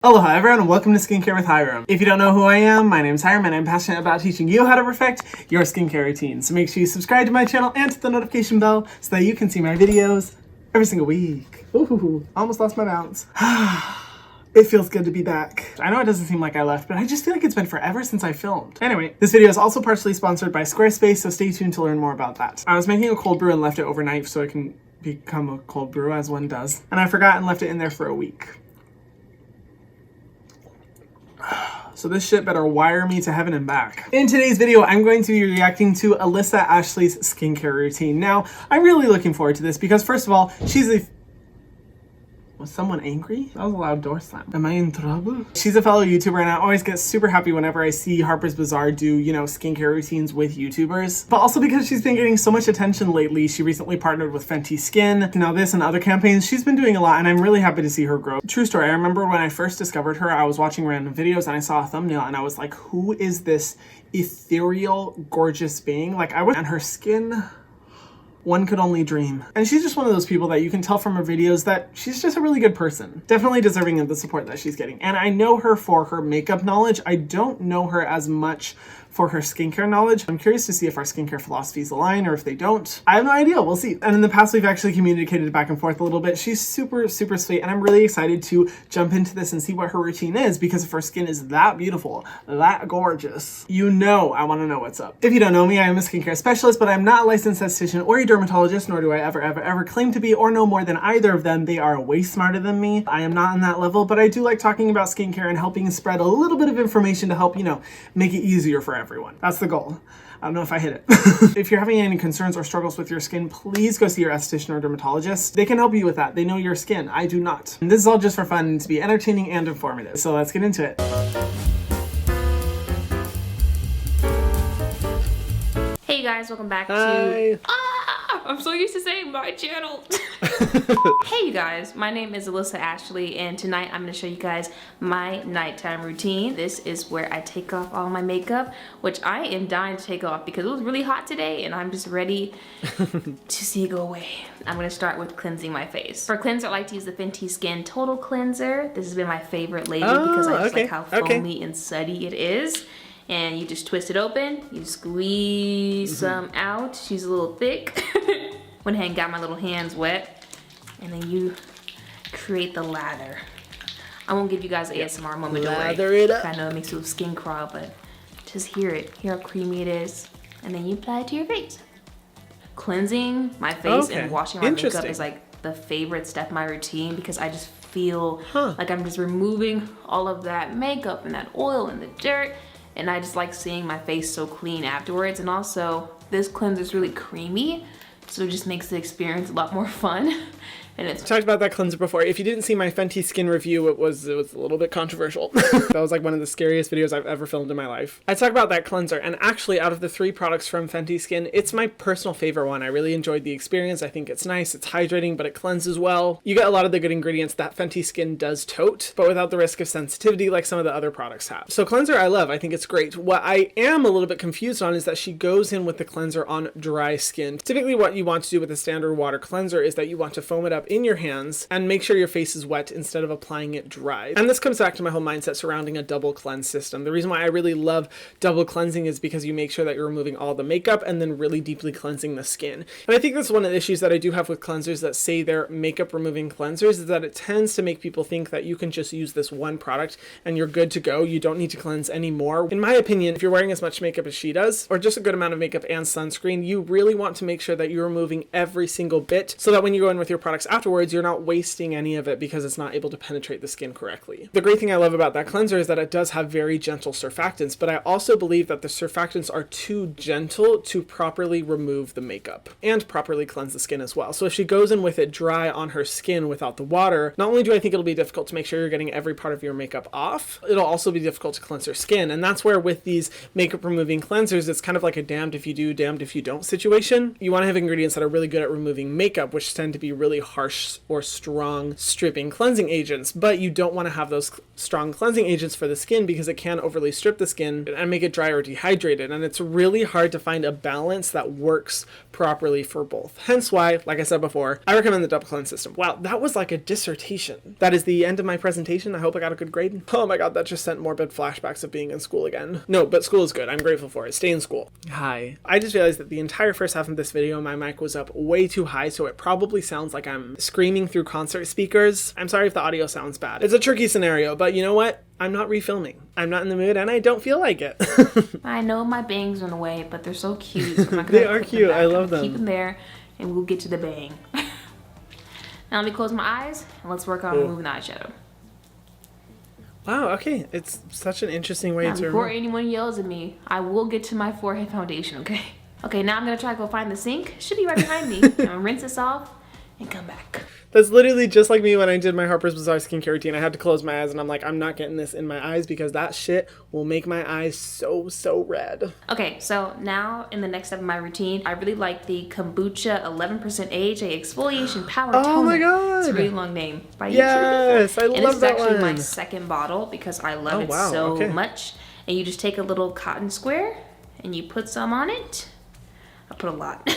Aloha everyone and welcome to Skincare with Hyram. If you don't know who I am, my name is Hyram and I'm passionate about teaching you how to perfect your skincare routine. So make sure you subscribe to my channel and hit the notification bell so that you can see my videos every single week. Ooh, almost lost my balance. It feels good to be back. I know it doesn't seem like I left, but I just feel like it's been forever since I filmed. Anyway, this video is also partially sponsored by Squarespace, so stay tuned to learn more about that. I was making a cold brew and left it overnight so it can become a cold brew as one does. And I forgot and left it in there for a week. So this shit better wire me to heaven and back. In today's video, I'm going to be reacting to Alissa Ashley's skincare routine. Now, I'm really looking forward to this because first of all, she's a... Was someone angry? That was a loud door slam. Am I in trouble? She's a fellow YouTuber and I always get super happy whenever I see Harper's Bazaar do, you know, skincare routines with YouTubers. But also because she's been getting so much attention lately, she recently partnered with Fenty Skin. Now this and other campaigns, she's been doing a lot and I'm really happy to see her grow. True story, I remember when I first discovered her, I was watching random videos and I saw a thumbnail and I was like, who is this ethereal, gorgeous being? Like I was, and her skin, one could only dream. And she's just one of those people that you can tell from her videos that she's just a really good person. Definitely deserving of the support that she's getting. And I know her for her makeup knowledge. I don't know her as much for her skincare knowledge. I'm curious to see if our skincare philosophies align or if they don't. I have no idea, we'll see. And in the past, we've actually communicated back and forth a little bit. She's super, super sweet. And I'm really excited to jump into this and see what her routine is because if her skin is that beautiful, that gorgeous, you know I wanna know what's up. If you don't know me, I am a skincare specialist, but I'm not a licensed esthetician or a dermatologist, nor do I ever claim to be or know more than either of them. They are way smarter than me. I am not on that level, but I do like talking about skincare and helping spread a little bit of information to help, you know, make it easier for everyone. That's the goal. I don't know if I hit it. If you're having any concerns or struggles with your skin, please go see your esthetician or dermatologist. They can help you with that. They know your skin. I do not. And this is all just for fun and to be entertaining and informative. So let's get into it. Hey guys, welcome back Hi. to... I'm so used to saying my channel. Hey you guys, my name is Alissa Ashley and tonight I'm going to show you guys my nighttime routine. This is where I take off all my makeup, which I am dying to take off because it was really hot today and I'm just ready to see it go away. I'm going to start with cleansing my face. For cleanser, I like to use the Fenty Skin Total Cleanser. This has been my favorite lately because I just like how foamy and suddy it is. And you just twist it open, you squeeze some out. She's a little thick. Went ahead and got my little hands wet. And then you create the lather. I won't give you guys an ASMR moment, don't worry. Lather it up. I know it makes your skin crawl, but just hear it. Hear how creamy it is. And then you apply it to your face. Cleansing my face and washing my makeup is like the favorite step in my routine because I just feel like I'm just removing all of that makeup and that oil and the dirt. And I just like seeing my face so clean afterwards. And also, this cleanser is really creamy, so it just makes the experience a lot more fun. And it's talked about that cleanser before. If you didn't see my Fenty Skin review, it was a little bit controversial. That was like one of the scariest videos I've ever filmed in my life. I talk about that cleanser, and actually out of the 3 products from Fenty Skin, it's my personal favorite one. I really enjoyed the experience. I think it's nice, it's hydrating, but it cleanses well. You get a lot of the good ingredients that Fenty Skin does tote, but without the risk of sensitivity like some of the other products have. So cleanser I love, I think it's great. What I am a little bit confused on is that she goes in with the cleanser on dry skin. Typically what you want to do with a standard water cleanser is that you want to foam it up in your hands and make sure your face is wet instead of applying it dry. And this comes back to my whole mindset surrounding a double cleanse system. The reason why I really love double cleansing is because you make sure that you're removing all the makeup and then really deeply cleansing the skin. And I think that's one of the issues that I do have with cleansers that say they're makeup removing cleansers is that it tends to make people think that you can just use this one product and you're good to go. You don't need to cleanse anymore. In my opinion, if you're wearing as much makeup as she does, or just a good amount of makeup and sunscreen, you really want to make sure that you're removing every single bit so that when you go in with your products afterwards, you're not wasting any of it because it's not able to penetrate the skin correctly. The great thing I love about that cleanser is that it does have very gentle surfactants, but I also believe that the surfactants are too gentle to properly remove the makeup and properly cleanse the skin as well. So if she goes in with it dry on her skin without the water, not only do I think it'll be difficult to make sure you're getting every part of your makeup off, it'll also be difficult to cleanse her skin. And that's where with these makeup removing cleansers, it's kind of like a damned if you do, damned if you don't situation. You want to have ingredients that are really good at removing makeup, which tend to be really harsh harsh or strong stripping cleansing agents, but you don't want to have those strong cleansing agents for the skin because it can overly strip the skin and make it dry or dehydrated. And it's really hard to find a balance that works properly for both. Hence why, like I said before, I recommend the double cleanse system. Wow, that was like a dissertation. That is the end of my presentation. I hope I got a good grade. Oh my god, that just sent morbid flashbacks of being in school again. No, but school is good. I'm grateful for it. Stay in school. Hi. I just realized that the entire first half of this video, my mic was up way too high, so it probably sounds like I'm screaming through concert speakers. I'm sorry if the audio sounds bad. It's a tricky scenario, but you know what? I'm not refilming. I'm not in the mood and I don't feel like it. I know my bangs are in the way, but they're so cute. So I'm not gonna they are cute. I love them. Keep them there and we'll get to the bang. Now let me close my eyes and let's work on removing the eyeshadow. Wow, okay. It's such an interesting way to before anyone yells at me, I will get to my forehead foundation, okay? Okay, now I'm gonna try to go find the sink. Should be right behind me. I'm gonna rinse this off and come back. That's literally just like me when I did my Harper's Bazaar skincare routine. I had to close my eyes and I'm like, I'm not getting this in my eyes because that shit will make my eyes so red. Okay, so now in the next step of my routine, I really like the Kombucha 11% AHA Exfoliation Power Toner. Oh my god! It's a really long name. Yes, I love that one. And this is actually my second bottle because I love it so much. And you just take a little cotton square and you put some on it. I put a lot.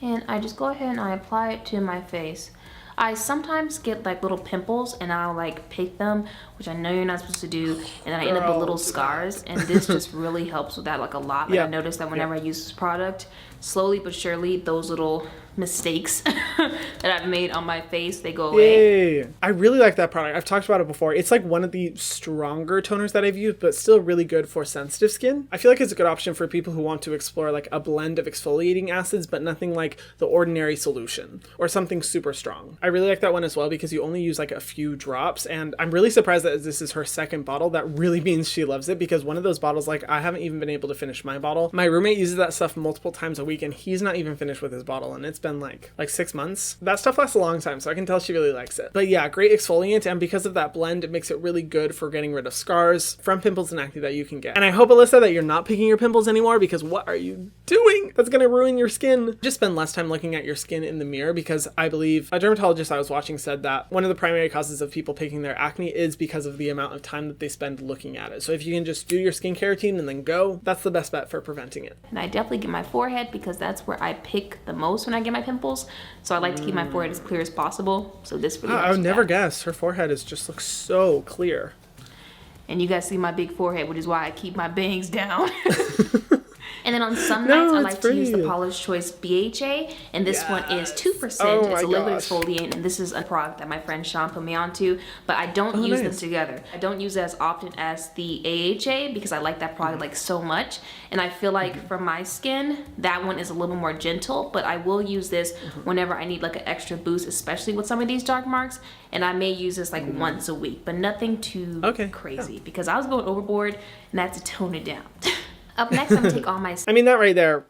And I just go ahead and I apply it to my face. I sometimes get like little pimples and I'll like pick them, which I know you're not supposed to do, and then I end up with little scars, and this just really helps with that like a lot. Like I noticed that whenever I use this product, slowly but surely those little mistakes that I've made on my face, they go away. Yay. I really like that product. I've talked about it before. It's like one of the stronger toners that I've used, but still really good for sensitive skin. I feel like it's a good option for people who want to explore like a blend of exfoliating acids, but nothing like the ordinary solution or something super strong. I really like that one as well because you only use like a few drops, and I'm really surprised that this is her second bottle. That really means she loves it, because one of those bottles, like I haven't even been able to finish my bottle. My roommate uses that stuff multiple times a week and he's not even finished with his bottle, and it's been like 6 months. That stuff lasts a long time, so I can tell she really likes it. But yeah, great exfoliant, and because of that blend, it makes it really good for getting rid of scars from pimples and acne that you can get. And I hope, Alissa, that you're not picking your pimples anymore, because what are you doing? That's gonna ruin your skin. Just spend less time looking at your skin in the mirror, because I believe a dermatologist I was watching said that one of the primary causes of people picking their acne is because of the amount of time that they spend looking at it. So if you can just do your skincare routine and then go, that's the best bet for preventing it. And I definitely get my forehead because that's where I pick the most when I get my pimples. So I like to keep my forehead as clear as possible. So this really I would never guess. Her forehead just looks so clear. And you guys see my big forehead, which is why I keep my bangs down. And then on some nights, I like to use the Paula's Choice BHA, and this one is 2%. It's a liquid exfoliant, and this is a product that my friend Sean put me onto, but I don't use them together. I don't use it as often as the AHA because I like that product like so much, and I feel like for my skin, that one is a little more gentle, but I will use this whenever I need like an extra boost, especially with some of these dark marks, and I may use this like once a week, but nothing too crazy because I was going overboard, and I had to tone it down. Up next, I'm gonna take all my... I mean, that right there,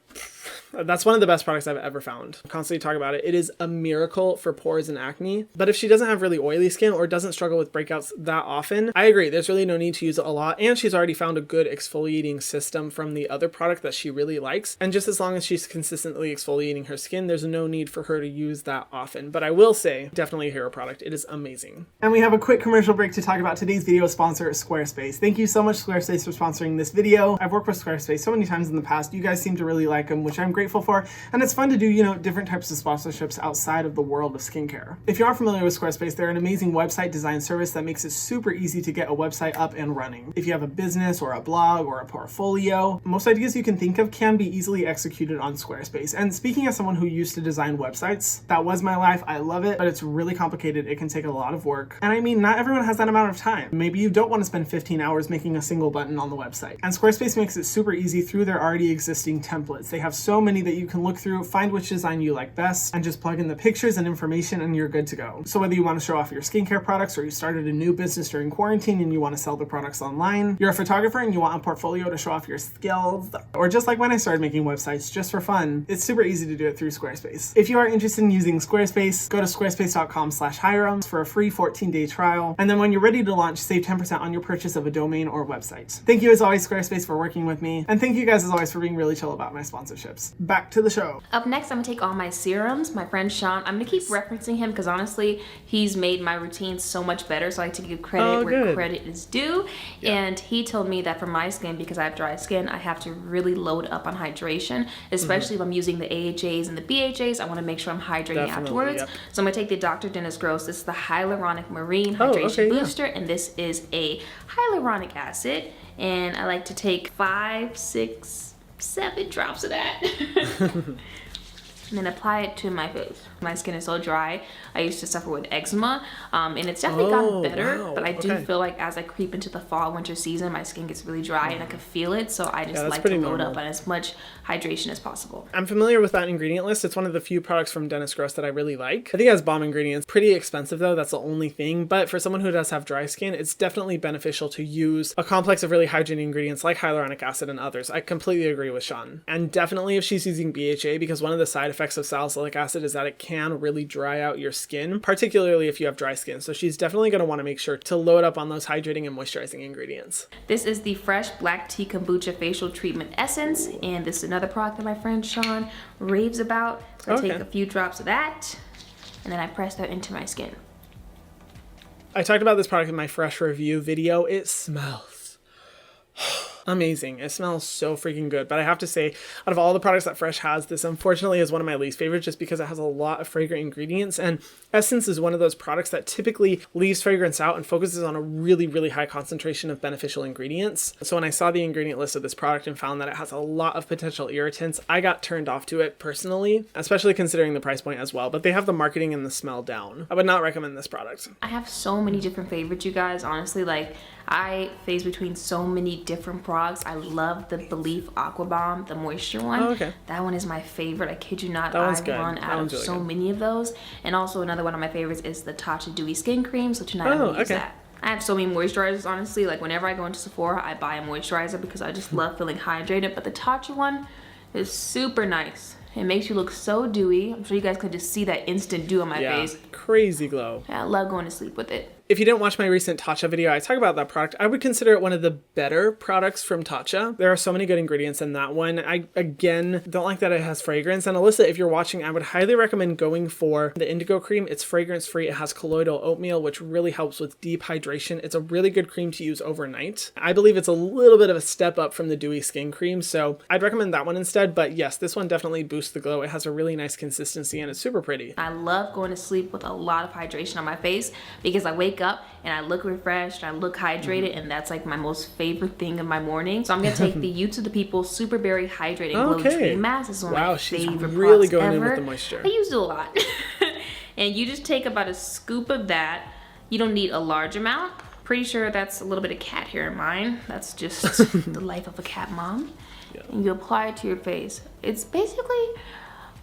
that's one of the best products I've ever found. I constantly talk about it. It is a miracle for pores and acne. But if she doesn't have really oily skin or doesn't struggle with breakouts that often, I agree. There's really no need to use it a lot. And she's already found a good exfoliating system from the other product that she really likes. And just as long as she's consistently exfoliating her skin, there's no need for her to use that often. But I will say, definitely a hero product. It is amazing. And we have a quick commercial break to talk about today's video sponsor, Squarespace. Thank you so much, Squarespace, for sponsoring this video. I've worked with Squarespace so many times in the past. You guys seem to really like them, which I'm grateful for, and it's fun to do, you know, different types of sponsorships outside of the world of skincare. If you aren't familiar with Squarespace, they're an amazing website design service that makes it super easy to get a website up and running. If you have a business or a blog or a portfolio, most ideas you can think of can be easily executed on Squarespace. And speaking as someone who used to design websites, that was my life. I love it, but it's really complicated. It can take a lot of work. And I mean, not everyone has that amount of time. Maybe you don't want to spend 15 hours making a single button on the website. And Squarespace makes it super easy through their already existing templates. They have so many that you can look through, find which design you like best, and just plug in the pictures and information and you're good to go. So whether you want to show off your skincare products or you started a new business during quarantine and you want to sell the products online, you're a photographer and you want a portfolio to show off your skills, or just like when I started making websites just for fun, it's super easy to do it through Squarespace. If you are interested in using Squarespace, go to squarespace.com/Hyram for a free 14-day trial. And then when you're ready to launch, save 10% on your purchase of a domain or website. Thank you as always, Squarespace, for working with me. And thank you guys as always for being really chill about my sponsorships. back to the show. Up next, I'm gonna take all my serums. My friend Sean, I'm gonna keep referencing him because honestly, he's made my routine so much better. So I like to give credit where credit is due. Yeah. And he told me that for my skin, because I have dry skin, I have to really load up on hydration, especially if I'm using the AHAs and the BHAs. I wanna make sure I'm hydrating afterwards. Yep. So I'm gonna take the Dr. Dennis Gross. This is the Hyaluronic Marine Hydration Booster, and this is a hyaluronic acid. And I like to take 5, 6, 7 drops of that. And then apply it to my face. My skin is so dry. I used to suffer with eczema, and it's definitely gotten better, but I do feel like as I creep into the fall, winter season, my skin gets really dry and I can feel it, so I just like to load up on as much hydration as possible. I'm familiar with that ingredient list. It's one of the few products from Dennis Gross that I really like. I think it has bomb ingredients. Pretty expensive though, that's the only thing, but for someone who does have dry skin, it's definitely beneficial to use a complex of really hydrating ingredients like hyaluronic acid and others. I completely agree with Sean. And definitely if she's using BHA, because one of the side effects of salicylic acid is that it can really dry out your skin, particularly if you have dry skin. So she's definitely going to want to make sure to load up on those hydrating and moisturizing ingredients. This is the Fresh Black Tea Kombucha Facial Treatment Essence, and this is another product that my friend Sean raves about. So I take a few drops of that, and then I press that into my skin. I talked about this product in my Fresh review video. It smells amazing. It smells so freaking good. But I have to say, out of all the products that Fresh has, this unfortunately is one of my least favorites just because it has a lot of fragrant ingredients. And Essence is one of those products that typically leaves fragrance out and focuses on a really, really high concentration of beneficial ingredients. So when I saw the ingredient list of this product and found that it has a lot of potential irritants, I got turned off to it personally, especially considering the price point as well. But they have the marketing and the smell down. I would not recommend this product. I have so many different favorites, you guys. Honestly, like, I phase between so many different products. I love the Belief Aqua Bomb, the moisture one. That one is my favorite. I kid you not. I've run out of so many of those. And also another one of my favorites is the Tatcha Dewy Skin Cream. So tonight I'm gonna use that. I have so many moisturizers, honestly. Like whenever I go into Sephora, I buy a moisturizer because I just love feeling hydrated. But the Tatcha one is super nice. It makes you look so dewy. I'm sure you guys could just see that instant dew on my face. Crazy glow. Yeah, I love going to sleep with it. If you didn't watch my recent Tatcha video, I talk about that product. I would consider it one of the better products from Tatcha. There are so many good ingredients in that one. I, again, don't like that it has fragrance. And Alissa, if you're watching, I would highly recommend going for the Indigo cream. It's fragrance-free. It has colloidal oatmeal, which really helps with deep hydration. It's a really good cream to use overnight. I believe it's a little bit of a step up from the Dewy Skin Cream, so I'd recommend that one instead. But yes, this one definitely boosts the glow. It has a really nice consistency and it's super pretty. I love going to sleep with a lot of hydration on my face because I wake up and I look refreshed, I look hydrated, and that's like my most favorite thing in my morning. So I'm gonna take the Youth to the People Super Berry Hydrating Glow Tree Mask. This is one of my favorite really products going ever. in with the moisture. I used it a lot. And you just take about a scoop of that. You don't need a large amount. Pretty sure that's a little bit of cat hair in mine. That's just the life of a cat mom. And you apply it to your face. It's basically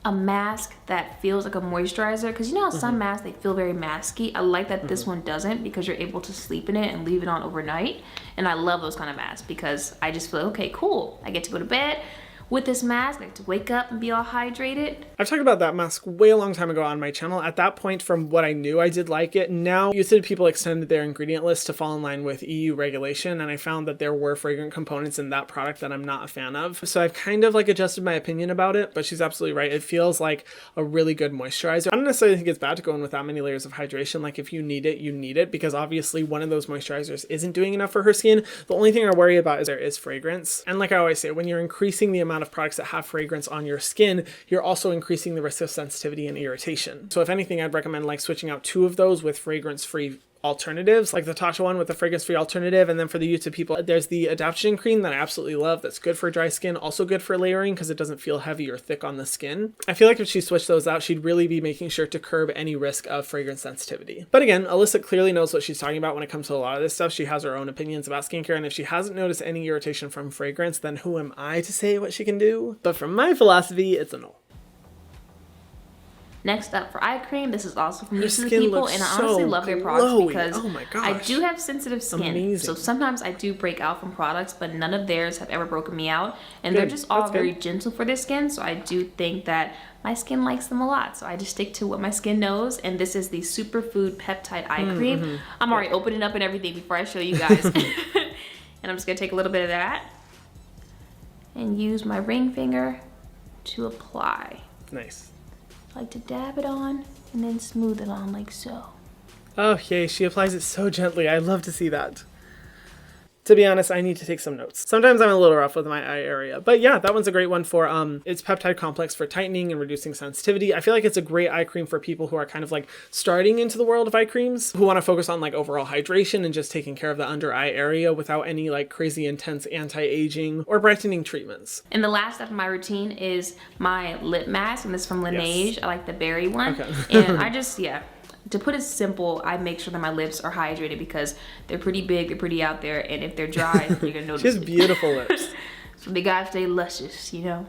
a mask that feels like a moisturizer, because you know how some masks, they feel very masky. I like that this one doesn't, because you're able to sleep in it and leave it on overnight. And I love those kind of masks because I just feel, okay, cool, I get to go to bed with this mask. I get to wake up and be all hydrated. I've talked about that mask way a long time ago on my channel. At that point, from what I knew, I did like it. Now, Youth to the People extended their ingredient list to fall in line with EU regulation, and I found that there were fragrant components in that product that I'm not a fan of. So I've kind of like adjusted my opinion about it, but she's absolutely right. It feels like a really good moisturizer. I don't necessarily think it's bad to go in with that many layers of hydration. Like if you need it, you need it, because obviously one of those moisturizers isn't doing enough for her skin. The only thing I worry about is there is fragrance. And like I always say, when you're increasing the amount of products that have fragrance on your skin, you're also increasing the risk of sensitivity and irritation. So if anything, I'd recommend like switching out 2 of those with fragrance-free alternatives, like the Tatcha one with the fragrance-free alternative. And then for the Youth to People, there's the Adaptogen cream that I absolutely love. That's good for dry skin, also good for layering because it doesn't feel heavy or thick on the skin. I feel like if she switched those out, she'd really be making sure to curb any risk of fragrance sensitivity. But again, Alissa clearly knows what she's talking about when it comes to a lot of this stuff. She has her own opinions about skincare, and if she hasn't noticed any irritation from fragrance, then who am I to say what she can do? But from my philosophy, it's a no. Next up for eye cream, this is also from Youth to the People, and I honestly love their products because I do have sensitive skin. So sometimes I do break out from products, but none of theirs have ever broken me out. And they're just all very gentle for their skin, so I do think that my skin likes them a lot. So I just stick to what my skin knows, and this is the Superfood Peptide Eye Cream. I'm already opening up and everything before I show you guys. And I'm just gonna take a little bit of that and use my ring finger to apply. Nice. I like to dab it on and then smooth it on like so. Oh, yay, she applies it so gently. I love to see that. To be honest, I need to take some notes. Sometimes I'm a little rough with my eye area. But yeah, that one's a great one for, it's peptide complex for tightening and reducing sensitivity. I feel like it's a great eye cream for people who are kind of like starting into the world of eye creams, who want to focus on like overall hydration and just taking care of the under eye area without any like crazy intense anti-aging or brightening treatments. And the last step of my routine is my lip mask, and this is from Laneige. Yes. I like the berry one. Okay. And I just, yeah. To put it simple, I make sure that my lips are hydrated because they're pretty big, they're pretty out there, and if they're dry, you're gonna notice. She has beautiful lips. So they gotta stay luscious, you know?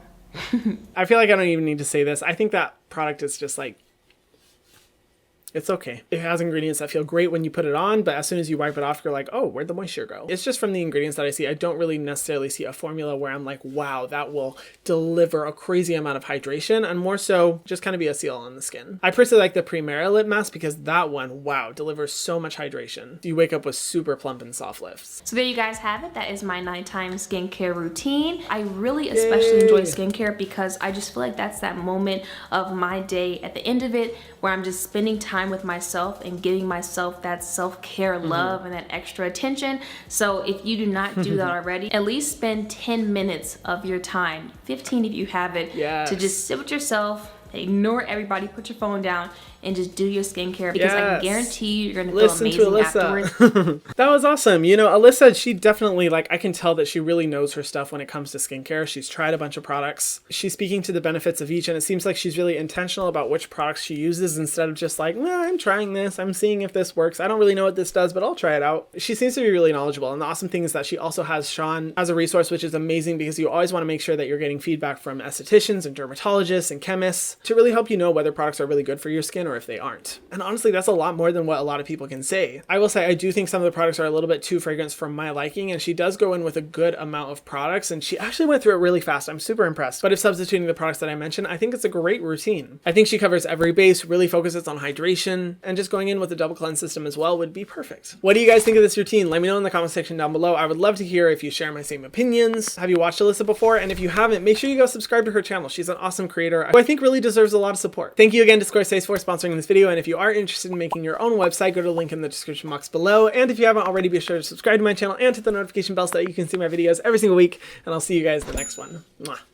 I feel like I don't even need to say this. I think that product is just like, it's okay. It has ingredients that feel great when you put it on, but as soon as you wipe it off, you're like, oh, where'd the moisture go? It's just from the ingredients that I see. I don't really necessarily see a formula where I'm like, wow, that will deliver a crazy amount of hydration, and more so just kind of be a seal on the skin. I personally like the Primera lip mask because that one, wow, delivers so much hydration. You wake up with super plump and soft lips. So there you guys have it. That is my nighttime skincare routine. I really especially enjoy skincare because I just feel like that's that moment of my day at the end of it where I'm just spending time with myself and giving myself that self-care love and that extra attention. So if you do not do that already, at least spend 10 minutes of your time, 15 if you have it, to just sit with yourself, ignore everybody, put your phone down, and just do your skincare because I guarantee you're gonna feel amazing afterwards. That was awesome. You know, Alissa, she definitely, like, I can tell that she really knows her stuff when it comes to skincare. She's tried a bunch of products. She's speaking to the benefits of each, and it seems like she's really intentional about which products she uses instead of just like, nah, I'm trying this, I'm seeing if this works. I don't really know what this does, but I'll try it out. She seems to be really knowledgeable, and the awesome thing is that she also has Sean as a resource, which is amazing because you always want to make sure that you're getting feedback from estheticians and dermatologists and chemists to really help you know whether products are really good for your skin or if they aren't. And honestly, that's a lot more than what a lot of people can say. I will say I do think some of the products are a little bit too fragrant for my liking, and she does go in with a good amount of products, and she actually went through it really fast. I'm super impressed. But if substituting the products that I mentioned, I think it's a great routine. I think she covers every base, really focuses on hydration, and just going in with a double cleanse system as well would be perfect. What do you guys think of this routine? Let me know in the comment section down below. I would love to hear if you share my same opinions. Have you watched Alissa before? And if you haven't, make sure you go subscribe to her channel. She's an awesome creator who I think really deserves a lot of support. Thank you again to Squarespace for sponsoring this video, and if you are interested in making your own website, go to the link in the description box below. And if you haven't already, be sure to subscribe to my channel and hit the notification bell so that you can see my videos every single week, and I'll see you guys in the next one. Mwah.